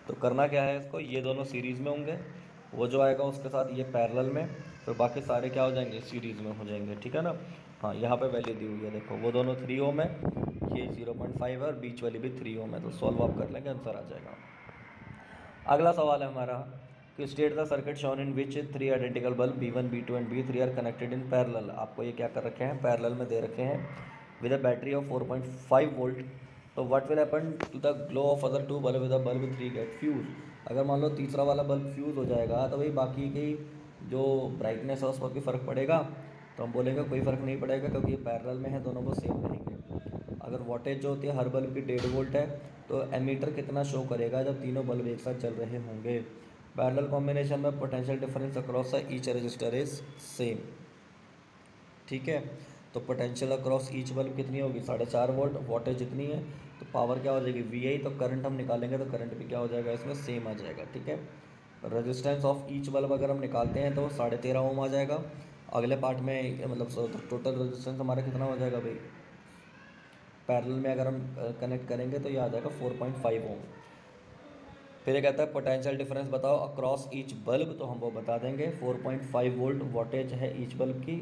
तो करना क्या है इसको, ये दोनों सीरीज़ में होंगे, वो जो आएगा उसके साथ ये पैरेलल में, फिर बाकी सारे क्या हो जाएंगे? सीरीज़ में हो जाएंगे। ठीक है ना। हाँ यहाँ पे वैल्यू दी हुई है, देखो वो दोनों 3 ओम है, ये 0.5 है और बीच वाली भी 3 ओम है। तो सॉल्व आप कर लेंगे, आंसर आ जाएगा। अगला सवाल है हमारा कि state the circuit shown in which 3 identical bulb B1, B2 and B3 are connected in parallel. आपको ये क्या कर रखे हैं? पैरेलल में दे रखे हैं with a battery of 4.5 volt. तो what will happen to the glow of other 2 bulb with a bulb 3 get fuse. अगर मान लो तीसरा वाला बल्ब फ्यूज़ हो जाएगा तो भाई बाकी की जो ब्राइटनेस है उस पर भी फ़र्क पड़ेगा? तो हम बोलेंगे कोई फ़र्क नहीं पड़ेगा क्योंकि ये पैरेलल में है, दोनों को सेम रहेंगे। अगर वोल्टेज जो होती है हर बल्ब की 1.5 वोल्ट है तो एमीटर कितना शो करेगा जब तीनों बल्ब एक साथ चल रहे होंगे? पैरेलल कॉम्बिनेशन में potential difference across each resistor is same. ठीक है, तो पोटेंशियल अक्रॉस ईच बल्ब कितनी होगी? 4.5 वोल्ट, वोल्टेज जितनी है तो पावर क्या हो जाएगी? VI। तो करंट हम निकालेंगे तो करंट भी क्या हो जाएगा? इसमें सेम आ जाएगा। ठीक है, रेजिस्टेंस ऑफ ईच बल्ब अगर हम निकालते हैं तो 13.5 ओम आ जाएगा। अगले पार्ट में मतलब टोटल रेजिस्टेंस हमारा कितना हो जाएगा भाई? पैरेलल में अगर हम कनेक्ट करेंगे तो ये आ जाएगा 4.5 ओम। फिर ये कहता है पोटेंशियल डिफरेंस बताओ अक्रॉस ईच बल्ब, तो हम वो बता देंगे 4.5 वोल्ट वोल्टेज है ईच बल्ब की,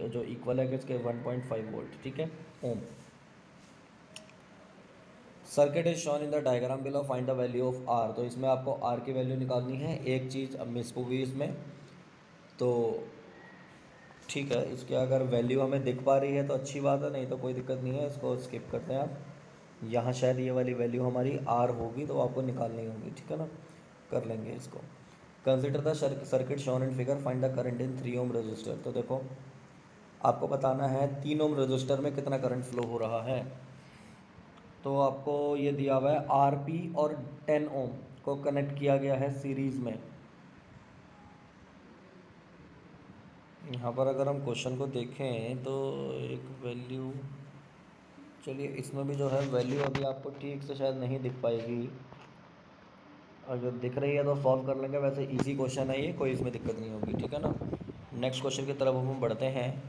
जो इक्वल है किसके? 1.5 वोल्ट। ठीक है, ohm. Circuit is shown in the diagram below, find the value of R. तो इसमें आपको आर की वैल्यू निकालनी है। एक चीज़ अब मिस हुई इसमें, तो ठीक है इसके अगर वैल्यू हमें दिख पा रही है तो अच्छी बात है, नहीं तो कोई दिक्कत नहीं है, इसको स्किप करते हैं आप। यहाँ शायद ये वाली वैल्यू हमारी आर होगी तो आपको निकालनी होगी। ठीक है ना, कर लेंगे इसको। Consider the circuit shown in figure, find the current in 3 ohm resistor. तो देखो आपको बताना है 3 ओम रजिस्टर में कितना करंट फ्लो हो रहा है। तो आपको ये दिया हुआ है आरपी और 10 ओम को कनेक्ट किया गया है सीरीज़ में। यहाँ पर अगर हम क्वेश्चन को देखें तो एक वैल्यू, चलिए इसमें भी जो है वैल्यू अभी आपको ठीक से शायद नहीं दिख पाएगी, अगर दिख रही है तो सॉल्व कर लेंगे। वैसे इजी क्वेश्चन है ये, कोई इसमें दिक्कत नहीं होगी, ठीक है ना। नेक्स्ट क्वेश्चन की तरफ हम बढ़ते हैं,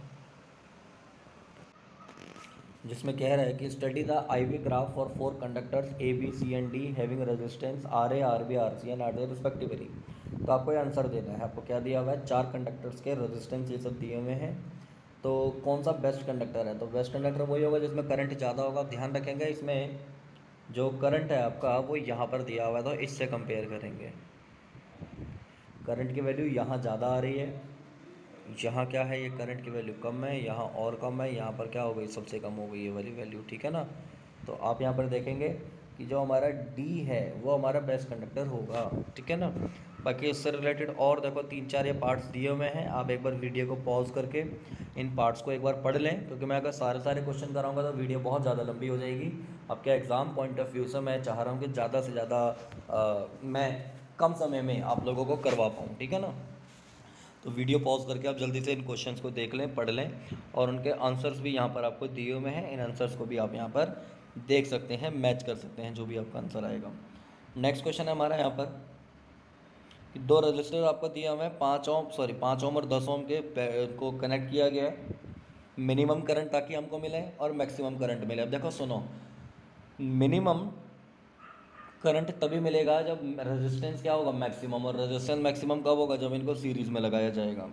जिसमें कह रहा है कि study the IV graph for 4 conductors A B C and D having resistance RA RB RC and RD respectively. तो आपको ये आंसर देना है। आपको क्या दिया हुआ है, 4 कंडक्टर्स के रेजिस्टेंस ये सब दिए हुए हैं। तो कौन सा बेस्ट कंडक्टर है, तो बेस्ट कंडक्टर वही होगा जिसमें करंट ज़्यादा होगा। ध्यान रखेंगे इसमें जो करंट है आपका वो यहाँ पर दिया हुआ है, तो इससे कंपेयर करेंगे। करंट की वैल्यू यहाँ ज़्यादा आ रही है, यहाँ क्या है, ये करंट की वैल्यू कम है, यहाँ और कम है, यहाँ पर क्या हो गई, सबसे कम हो गई ये वाली वैल्यू, ठीक है ना। तो आप यहाँ पर देखेंगे कि जो हमारा D है वो हमारा बेस्ट कंडक्टर होगा, ठीक है ना। बाकी इससे रिलेटेड और देखो 3-4 ये पार्ट्स दिए हुए हैं, आप एक बार वीडियो को पॉज करके इन पार्ट्स को एक बार पढ़ लें, क्योंकि मैं अगर सारे क्वेश्चन कराऊंगा तो वीडियो बहुत ज़्यादा लंबी हो जाएगी। आपके एग्ज़ाम पॉइंट ऑफ व्यू से मैं चाह रहा हूँ कि ज़्यादा से ज़्यादा मैं कम समय में आप लोगों को करवा पाऊँ, ठीक है ना। तो वीडियो पॉज करके आप जल्दी से इन क्वेश्चंस को देख लें, पढ़ लें, और उनके आंसर्स भी यहाँ पर आपको दिए हुए हैं। इन आंसर्स को भी आप यहाँ पर देख सकते हैं, मैच कर सकते हैं जो भी आपका आंसर आएगा। नेक्स्ट क्वेश्चन है हमारा यहाँ पर कि 2 रजिस्टर आपको दिया हुआ है, 5 ओम और 10 ओम के को कनेक्ट किया गया है। मिनिमम करंट ताकि हमको मिले और मैक्सिमम करंट मिले। अब देखो सुनो, मिनिमम करंट तभी मिलेगा जब रेजिस्टेंस क्या होगा, मैक्सिमम, और रेजिस्टेंस मैक्सिमम कब होगा, जब इनको सीरीज़ में लगाया जाएगा।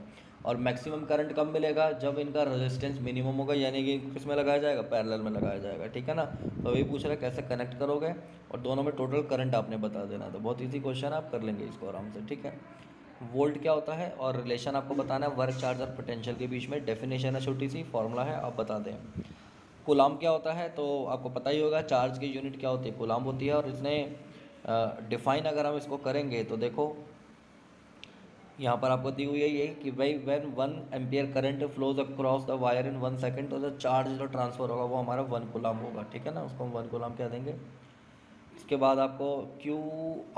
और मैक्सिमम करंट कब मिलेगा, जब इनका रेजिस्टेंस मिनिमम होगा, यानी कि किस में लगाया जाएगा, पैरेलल में लगाया जाएगा, ठीक है ना। तो वही पूछ रहा है कैसे कनेक्ट करोगे, और दोनों में टोटल करंट आपने बता देना। तो बहुत ईजी क्वेश्चन है, आप कर लेंगे इसको आराम से, ठीक है। वोल्ट क्या होता है और रिलेशन आपको बताना है वर्क, चार्ज और पोटेंशियल के बीच में। डेफिनेशन है छोटी सी, फॉर्मूला है, आप बता दें। कूलाम क्या होता है, तो आपको पता ही होगा, चार्ज की यूनिट क्या होती है, कूलाम होती है। और इसने डिफाइन अगर हम इसको करेंगे तो देखो यहाँ पर आपको दी हुई है ये कि भाई when 1 ampere current flows across the wire in 1 second, तो जो चार्ज जो ट्रांसफ़र होगा वो हमारा 1 कूलाम होगा, ठीक है ना। उसको हम 1 कूलाम कह देंगे। इसके बाद आपको Q,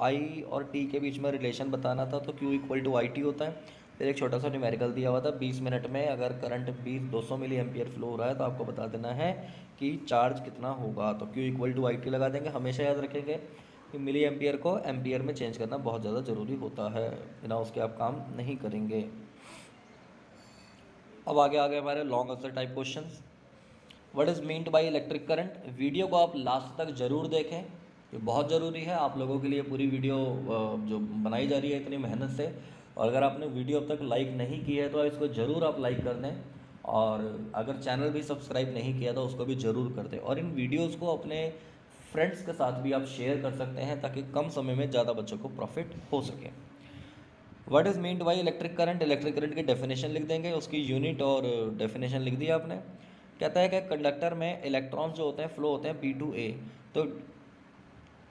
I और T के बीच में रिलेशन बताना था, तो Q = IT होता है। फिर एक छोटा सा न्यूमेरिकल दिया हुआ था, 20 मिनट में अगर करंट 200 मिली एम्पियर फ्लो हो रहा है तो आपको बता देना है कि चार्ज कितना होगा। तो Q = IT लगा देंगे। हमेशा याद रखेंगे कि मिली एम्पियर को एम्पियर में चेंज करना बहुत ज़्यादा ज़रूरी होता है, बिना उसके आप काम नहीं करेंगे। अब आगे हमारे long answer type questions. What is meant by electric current. Video को आप लास्ट तक ज़रूर देखें, ये बहुत ज़रूरी है आप लोगों के लिए। पूरी वीडियो जो बनाई जा रही है इतनी मेहनत से, और अगर आपने वीडियो अब तक लाइक नहीं की है तो इसको ज़रूर आप लाइक कर दें, और अगर चैनल भी सब्सक्राइब नहीं किया तो उसको भी ज़रूर कर दें। और इन वीडियोज़ को अपने फ्रेंड्स के साथ भी आप शेयर कर सकते हैं, ताकि कम समय में ज़्यादा बच्चों को प्रॉफिट हो सके। What is meant by electric current. Electric current की डेफिनेशन लिख देंगे, उसकी यूनिट और डेफिनेशन लिख दिया आपने। कहता है कि कंडक्टर में इलेक्ट्रॉन्स जो होते हैं फ्लो होते हैं B to A। तो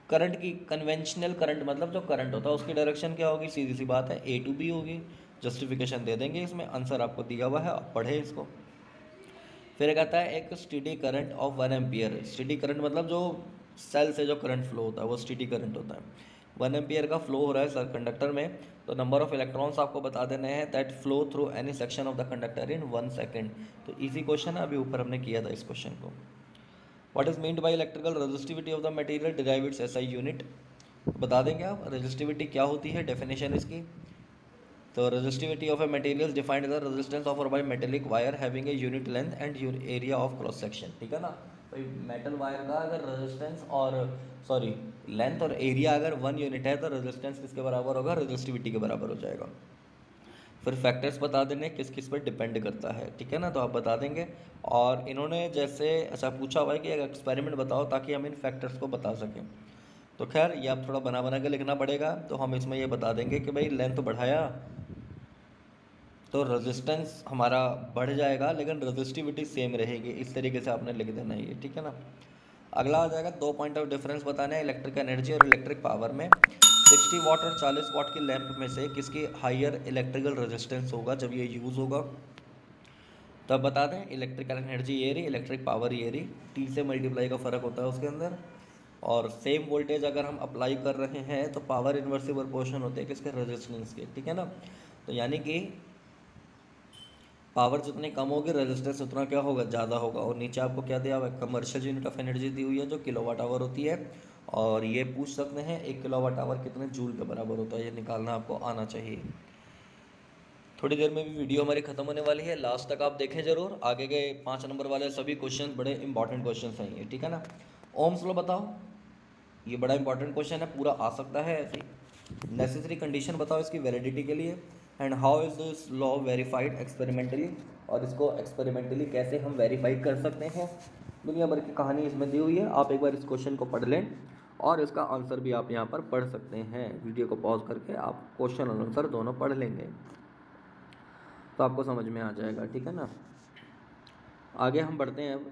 करंट की कन्वेंशनल करंट मतलब जो करंट होता है उसकी डायरेक्शन क्या होगी, सीधी सी बात है A to B होगी। जस्टिफिकेशन दे देंगे, इसमें आंसर आपको दिया हुआ है, आप पढ़े इसको। फिर कहता है एक steady current of 1 ampere. Steady current मतलब जो सेल से जो करंट फ्लो होता है वो स्टेडी करंट होता है। 1 एम्पियर का फ्लो हो रहा है सर कंडक्टर में, तो नंबर ऑफ इलेक्ट्रॉन्स आपको बता देने हैं that flow through any section of the conductor in 1 second. तो इजी क्वेश्चन है, अभी ऊपर हमने किया था इस क्वेश्चन को। What is meant by electrical resistivity of the material, derive it's SI unit. बता देंगे आप रेजिस्टिविटी क्या होती है, डेफिनेशन इसकी। तो resistivity of a material defined as the resistance offer by metallic wire having a unit length and area of cross section, ठीक है ना। तो मेटल वायर का अगर रेजिस्टेंस और लेंथ और एरिया अगर 1 यूनिट है तो रेजिस्टेंस किसके बराबर होगा, रेजिस्टिविटी के बराबर हो जाएगा। फिर फैक्टर्स बता देंगे किस किस पर डिपेंड करता है, ठीक है ना, तो आप बता देंगे। और इन्होंने जैसे अच्छा पूछा हुआ है कि एक एक्सपेरिमेंट बताओ ताकि हम इन फैक्टर्स को बता सकें। तो खैर ये आप थोड़ा बना के लिखना पड़ेगा। तो हम इसमें ये बता देंगे कि भाई लेंथ बढ़ाया तो रेजिस्टेंस हमारा बढ़ जाएगा, लेकिन रेजिस्टिविटी सेम रहेगी। इस तरीके से आपने लिख देना है ये, ठीक है ना। अगला आ जाएगा 2 पॉइंट ऑफ डिफरेंस बताना है इलेक्ट्रिक एनर्जी और इलेक्ट्रिक पावर में। 60 वाट और 40 वाट की लैंप में से किसकी हायर इलेक्ट्रिकल रेजिस्टेंस होगा जब ये यूज़ होगा। तो अब बता दें, इलेक्ट्रिकल एनर्जी ये रही, इलेक्ट्रिक पावर ये रही, टी से मल्टीप्लाई का फ़र्क होता है उसके अंदर। और सेम वोल्टेज अगर हम अप्लाई कर रहे हैं तो पावर इन्वर्सली प्रोपोर्शन होते हैं किसके, रेजिस्टेंस के, ठीक है ना। तो यानी कि पावर जितनी कम होगी रेजिस्टेंस उतना क्या होगा, ज़्यादा होगा। और नीचे आपको क्या दिया हुआ है, कमर्शियल यूनिट ऑफ एनर्जी दी हुई है जो किलोवाट आवर होती है। और ये पूछ सकते हैं 1 किलोवाट आवर कितने जूल के बराबर होता है, ये निकालना आपको आना चाहिए। थोड़ी देर में भी वीडियो हमारी खत्म होने वाली है, लास्ट तक आप देखें जरूर। आगे के 5 नंबर वाले सभी क्वेश्चन बड़े इंपॉर्टेंट क्वेश्चन हैं ये, ठीक है ना। ओम्स लॉ बताओ, ये बड़ा इंपॉर्टेंट क्वेश्चन है, पूरा आ सकता है ऐसे ही। नेसेसरी कंडीशन बताओ इसकी वैलिडिटी के लिए। And how is this law verified experimentally, और इसको एक्सपेरिमेंटली कैसे हम वेरीफाई कर सकते हैं। दुनिया भर की कहानी इसमें दी हुई है, आप एक बार इस क्वेश्चन को पढ़ लें और इसका आंसर भी आप यहाँ पर पढ़ सकते हैं। वीडियो को पॉज करके आप क्वेश्चन और आंसर दोनों पढ़ लेंगे तो आपको समझ में आ जाएगा, ठीक है ना। आगे हम बढ़ते हैं। अब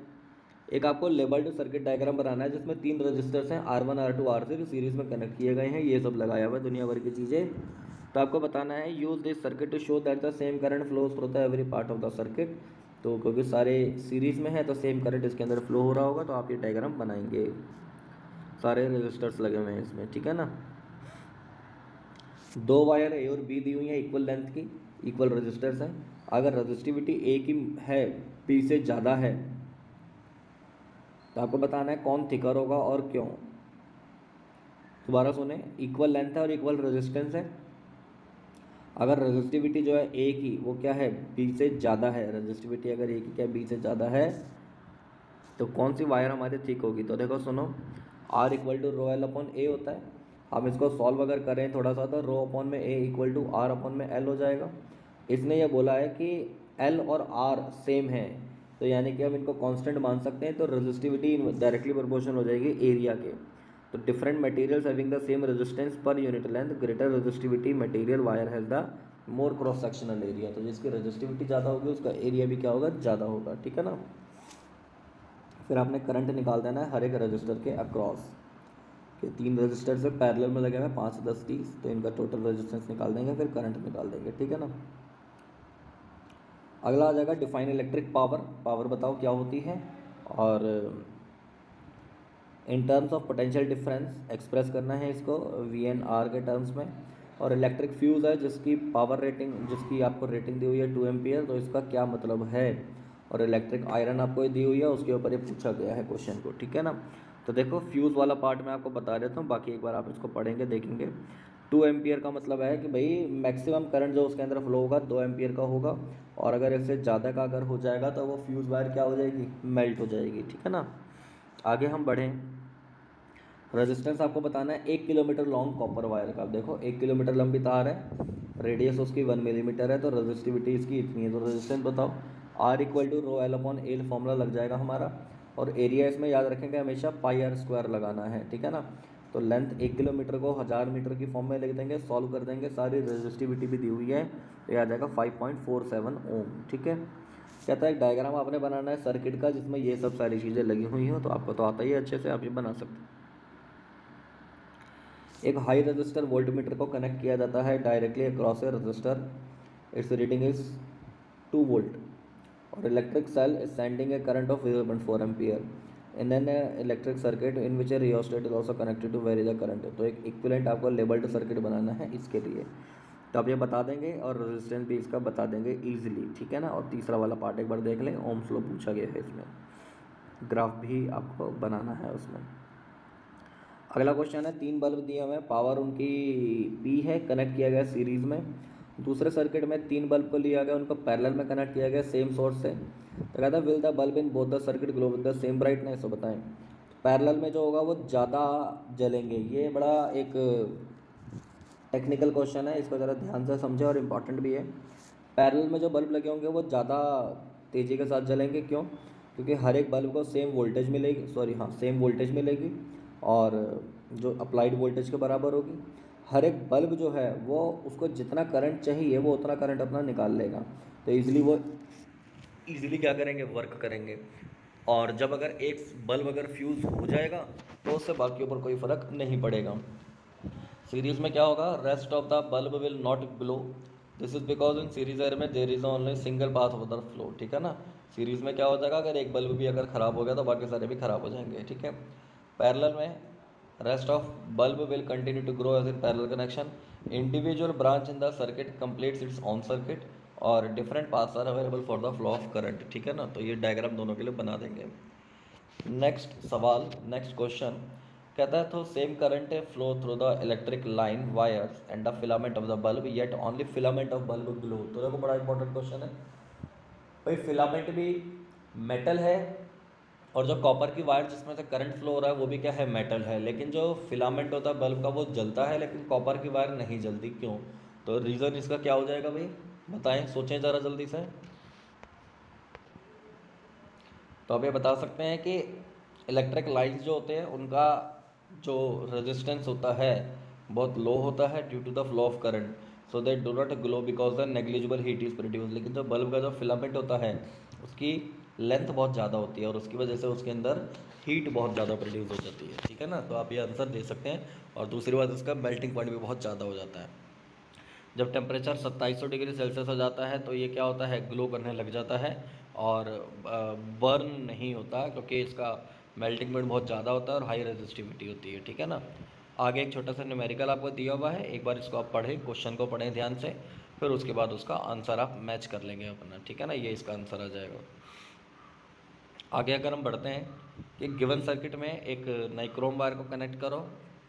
एक आपको लेबल्ड सर्किट डायग्राम बनाना है जिसमें 3 रजिस्टर्स हैं R1 R2 R3 सीरीज में कनेक्ट किए गए हैं, ये सब लगाया हुआ है दुनिया भर की चीज़ें। तो आपको बताना है use this circuit to show that the same current flows through the every part of the circuit. तो क्योंकि सारे सीरीज में है तो सेम करंट इसके अंदर फ्लो हो रहा होगा, तो आप ये डायग्राम बनाएंगे। सारे रजिस्टर्स लगे हुए हैं इसमें, ठीक है ना। 2 वायर ए और बी दी हुई हैं इक्वल लेंथ की, इक्वल रजिस्टर्स हैं। अगर रजिस्टिविटी ए की है, बी से ज़्यादा है, तो आपको बताना है कौन थिकर होगा और क्यों। दोबारा सुने, इक्वल लेंथ है और इक्वल रेजिस्टेंस है। अगर रजिस्टिविटी जो है ए की वो क्या है, बी से ज़्यादा है, रजिस्टिविटी अगर ए की क्या बी से ज़्यादा है, तो कौन सी वायर हमारी थिक होगी। तो देखो सुनो, R equal to rho L upon A होता है। हम इसको सॉल्व अगर करें थोड़ा सा तो रो अपॉन में ए इक्वल टू R अपॉन में एल हो जाएगा। इसने ये बोला है कि एल और R सेम है, तो यानी कि हम इनको कांस्टेंट मान सकते हैं। तो रेजिस्टिविटी डायरेक्टली प्रोपोर्शनल हो जाएगी एरिया के। तो different materials having the same resistance per unit length, greater resistivity material wire has the more cross sectional area. तो जिसकी रेजिस्टिविटी ज़्यादा होगी उसका एरिया भी क्या होगा, ज़्यादा होगा, ठीक है ना। फिर आपने करंट निकाल देना है हर एक रजिस्टर के अक्रॉस के। 3 रजिस्टर से पैरेलल में लगे हुए 5, 10, 30, तो इनका टोटल रेजिस्टेंस निकाल देंगे, फिर करंट निकाल देंगे, ठीक है ना। अगला आ जाएगा डिफाइन इलेक्ट्रिक पावर। पावर बताओ क्या होती है, और in terms of potential difference express करना है इसको VNR के टर्म्स में। और इलेक्ट्रिक फ्यूज़ है जिसकी पावर रेटिंग, जिसकी आपको रेटिंग दी हुई है 2 एम्पियर, तो इसका क्या मतलब है। और इलेक्ट्रिक आयरन आपको दी हुई है, उसके ऊपर ये पूछा गया है क्वेश्चन को, ठीक है ना। तो देखो फ्यूज़ वाला पार्ट मैं आपको बता देता हूँ, बाकी एक बार आप इसको पढ़ेंगे देखेंगे। 2 एम्पियर का मतलब है कि भाई मैक्सिमम करंट जो उसके अंदर फ्लो होगा 2 एम्पियर का होगा, और अगर इससे ज़्यादा का अगर हो जाएगा तो वो फ्यूज़ वायर क्या हो जाएगी, मेल्ट हो जाएगी, ठीक है ना। आगे हम बढ़ें। रेजिस्टेंस आपको बताना है 1 किलोमीटर लॉन्ग कॉपर वायर का। देखो 1 किलोमीटर लंबी तार है, रेडियस उसकी 1 मिलीमीटर है, तो रेजिस्टिविटी इसकी इतनी है। तो रेजिस्टेंस बताओ, R equal to rho L upon L formula लग जाएगा हमारा। और एरिया इसमें याद रखेंगे हमेशा πr² लगाना है, ठीक है ना। तो लेंथ 1 किलोमीटर को 1000 मीटर की फॉर्म में लिख देंगे, सॉल्व कर देंगे, सारी रेजिस्टिविटी भी दी हुई है, तो ये आ जाएगा 5.47 ओम, ठीक है। कहता है एक डायग्राम आपने बनाना है सर्किट का जिसमें ये सब सारी चीज़ें लगी हुई हो, तो आपको तो आता ही है अच्छे से, आप ये बना सकते हैं। एक हाई रजिस्टर वोल्टमीटर को कनेक्ट किया जाता है directly across a resistor, its reading is 2 volt, और electric cell is sending a current of 0.4 ampere in an electric circuit in which a rheostat is also connected to vary the current. तो एक equivalent आपको labelled circuit बनाना है इसके लिए, तो आप ये बता देंगे और रेजिस्टेंस भी इसका बता देंगे ईजिली, ठीक है ना। और तीसरा वाला पार्ट एक बार देख लें, ओम्स लॉ पूछा गया है इसमें, ग्राफ भी आपको बनाना है उसमें। अगला क्वेश्चन है, 3 बल्ब दिए हुए हैं, पावर उनकी P है, कनेक्ट किया गया सीरीज़ में। दूसरे सर्किट में 3 बल्ब को लिया गया, उनको पैरेलल में कनेक्ट किया गया सेम सोर्स से। तो कहता है will the bulb in both the circuit glow with the same brightness. तो बताएं पैरेलल में जो होगा वो ज़्यादा जलेंगे। ये बड़ा एक टेक्निकल क्वेश्चन है, इसको ज़रा ध्यान से समझें और इम्पॉर्टेंट भी है। पैरेलल में जो बल्ब लगे होंगे वो ज़्यादा तेज़ी के साथ जलेंगे, क्यों? क्योंकि हर एक बल्ब को सेम वोल्टेज मिलेगी, सेम वोल्टेज मिलेगी, और जो अप्लाइड वोल्टेज के बराबर होगी। हर एक बल्ब जो है वो उसको जितना करंट चाहिए वो उतना करंट अपना निकाल लेगा, तो ईजिली क्या करेंगे, वर्क करेंगे। और जब अगर एक बल्ब अगर फ्यूज़ हो जाएगा तो उससे बाकी पर कोई फ़र्क नहीं पड़ेगा। सीरीज़ में क्या होगा, rest of the bulb will not glow this is because in series air में there is only single path of the flow, ठीक है ना। सीरीज में क्या हो जाएगा, अगर एक बल्ब भी अगर खराब हो गया तो बाकी सारे भी खराब हो जाएंगे, ठीक है। पैरेलल में rest of bulb will continue to grow as in parallel connection. Individual branch in the circuit completes its own circuit और different paths are available for the flow of current, ठीक है ना। तो ये डायग्राम दोनों के लिए बना देंगे। नेक्स्ट सवाल, नेक्स्ट क्वेश्चन कहता है तो same current flow through the electric line wires and the filament of the bulb yet only filament of bulb glow. तो देखो बड़ा इंपॉर्टेंट क्वेश्चन है भाई, फिलामेंट भी मेटल है और जो कॉपर की वायर जिसमें से करंट फ्लो हो रहा है वो भी क्या है, मेटल है, लेकिन जो फिलामेंट होता है बल्ब का वो जलता है लेकिन कॉपर की वायर नहीं जलती, क्यों। तो रीज़न इसका क्या हो जाएगा भाई, बताएं, सोचें ज़रा जल्दी से। तो अब ये बता सकते हैं कि इलेक्ट्रिक लाइन्स जो होते हैं उनका जो रेजिस्टेंस होता है बहुत लो होता है due to the flow of current, so that do not glow because the negligible heat is produce. लेकिन जो बल्ब का जो फिलामेंट होता है उसकी लेंथ बहुत ज़्यादा होती है और उसकी वजह से उसके अंदर हीट बहुत ज़्यादा प्रोड्यूस हो जाती है, ठीक है ना। तो आप ये आंसर दे सकते हैं। और दूसरी बात, इसका मेल्टिंग पॉइंट भी बहुत ज़्यादा हो जाता है। जब टेम्परेचर 2700 डिग्री सेल्सियस हो जाता है तो ये क्या होता है, ग्लो करने लग जाता है और बर्न नहीं होता, क्योंकि इसका मेल्टिंग पॉइंट बहुत ज़्यादा होता है और हाई रेजिस्टिविटी होती है, ठीक है ना। आगे एक छोटा सा न्यूमेरिकल आपको दिया हुआ है, एक बार इसको आप पढ़ें, क्वेश्चन को पढ़ें ध्यान से, फिर उसके बाद उसका आंसर आप मैच कर लेंगे अपना, ठीक है ना। ये इसका आंसर आ जाएगा। आगे अगर हम बढ़ते हैं कि गिवन सर्किट में एक नाइक्रोम वायर को कनेक्ट करो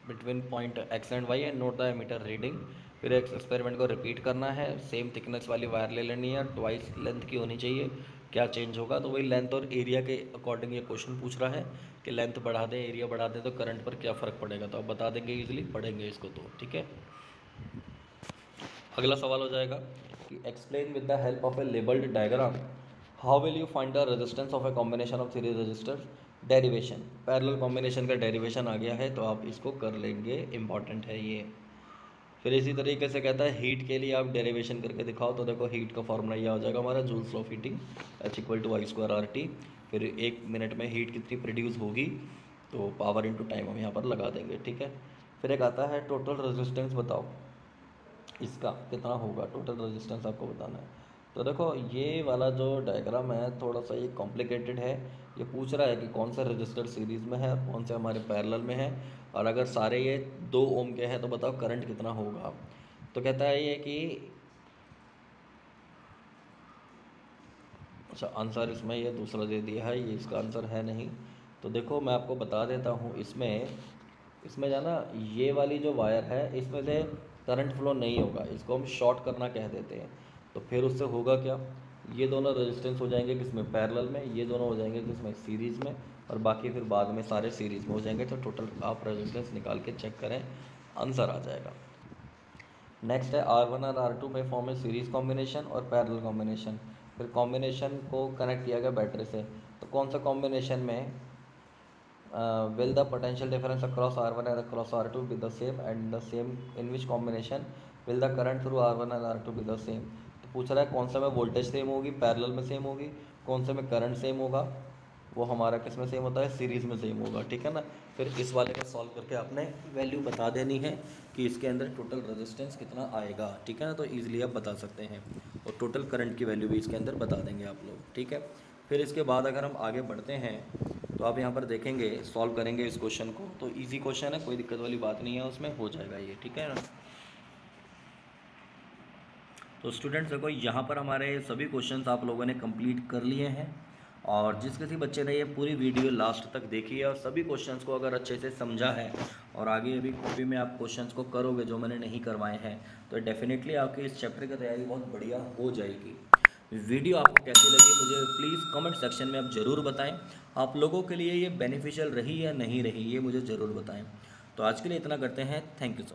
between point X and Y and note the ammeter reading. फिर एक एक्सपेरिमेंट को रिपीट करना है, सेम थिकनेस वाली वायर ले लेनी है, ट्वाइस लेंथ की होनी चाहिए। क्या चेंज होगा, तो वही लेंथ और एरिया के अकॉर्डिंग ये क्वेश्चन पूछ रहा है कि लेंथ बढ़ा दें, एरिया बढ़ा दें तो करंट पर क्या फ़र्क पड़ेगा। तो आप बता देंगे इजीली, पढ़ेंगे इसको तो, ठीक है। अगला सवाल हो जाएगा कि explain with the help of a labelled diagram how will you find the resistance of a combination of three resistors. Derivation, parallel combination का डेरिवेशन आ गया है तो आप इसको कर लेंगे, इंपॉर्टेंट है ये। फिर इसी तरीके से कहता है हीट के लिए आप डेरिवेशन करके दिखाओ। तो देखो हीट का फॉर्मूला ये हो जाएगा हमारा, जूल्स ऑफ हीटिंग H=I²RT। फिर 1 मिनट में हीट कितनी प्रोड्यूस होगी, तो पावर इनटू टाइम हम यहाँ पर लगा देंगे, ठीक है। फिर एक आता है टोटल रेजिस्टेंस बताओ, इसका कितना होगा, टोटल रेजिस्टेंस आपको बताना है। तो देखो ये वाला जो डायग्राम है थोड़ा सा ये कॉम्प्लिकेटेड है। ये पूछ रहा है कि कौन सा रजिस्टर सीरीज़ में है, कौन से हमारे पैरेलल में है, और अगर सारे ये 2 ओम के हैं तो बताओ करंट कितना होगा। तो कहता है ये कि अच्छा, आंसर इसमें ये दूसरा दे दिया है, ये इसका आंसर है नहीं। तो देखो मैं आपको बता देता हूँ, इसमें जाना ये वाली जो वायर है इसमें से करंट फ्लो नहीं होगा, इसको हम शॉर्ट करना कह देते हैं। तो फिर उससे होगा क्या, ये दोनों रेजिस्टेंस हो जाएंगे किसमें, पैरेलल में, ये दोनों हो जाएंगे किसमें, सीरीज़ में, और बाकी फिर बाद में सारे सीरीज़ में हो जाएंगे। तो टोटल आप रेजिस्टेंस निकाल के चेक करें, आंसर आ जाएगा। नेक्स्ट है R1 और R2 में फॉर्म है सीरीज़ कॉम्बिनेशन और पैरेलल कॉम्बिनेशन। फिर कॉम्बिनेशन को कनेक्ट किया गया बैटरी से, तो कौन सा कॉम्बिनेशन में will the potential difference across R1 and across R2 be the same, and the same in which combination will the current through R1 and R2 be the same। तो पूछ रहा है कौन सा में वोल्टेज सेम होगी, parallel में same होगी, कौन से में करंट सेम होगा, वो हमारा किस में सेम होता है, सीरीज़ में सेम होगा, ठीक है ना। फिर इस वाले का सॉल्व करके आपने वैल्यू बता देनी है कि इसके अंदर टोटल रेजिस्टेंस कितना आएगा, ठीक है ना। तो ईजिली आप बता सकते हैं, और टोटल करंट की वैल्यू भी इसके अंदर बता देंगे आप लोग, ठीक है। फिर इसके बाद अगर हम आगे बढ़ते हैं तो आप यहाँ पर देखेंगे, सॉल्व करेंगे इस क्वेश्चन को। तो इजी क्वेश्चन है, कोई दिक्कत वाली बात नहीं है, उसमें हो जाएगा ये, ठीक है ना। तो स्टूडेंट्स देखो यहाँ पर हमारे सभी क्वेश्चंस आप लोगों ने कंप्लीट कर लिए हैं, और जिस किसी बच्चे ने ये पूरी वीडियो लास्ट तक देखी है और सभी क्वेश्चंस को अगर अच्छे से समझा है और आगे अभी कॉपी में आप क्वेश्चंस को करोगे जो मैंने नहीं करवाए हैं, तो डेफिनेटली आपकी इस चैप्टर की तैयारी बहुत बढ़िया हो जाएगी। वीडियो आपको कैसी लगी मुझे प्लीज़ कमेंट सेक्शन में आप ज़रूर बताएं। आप लोगों के लिए ये बेनिफिशियल रही या नहीं रही, ये मुझे ज़रूर बताएं। तो आज के लिए इतना करते हैं, थैंक यू सो मच।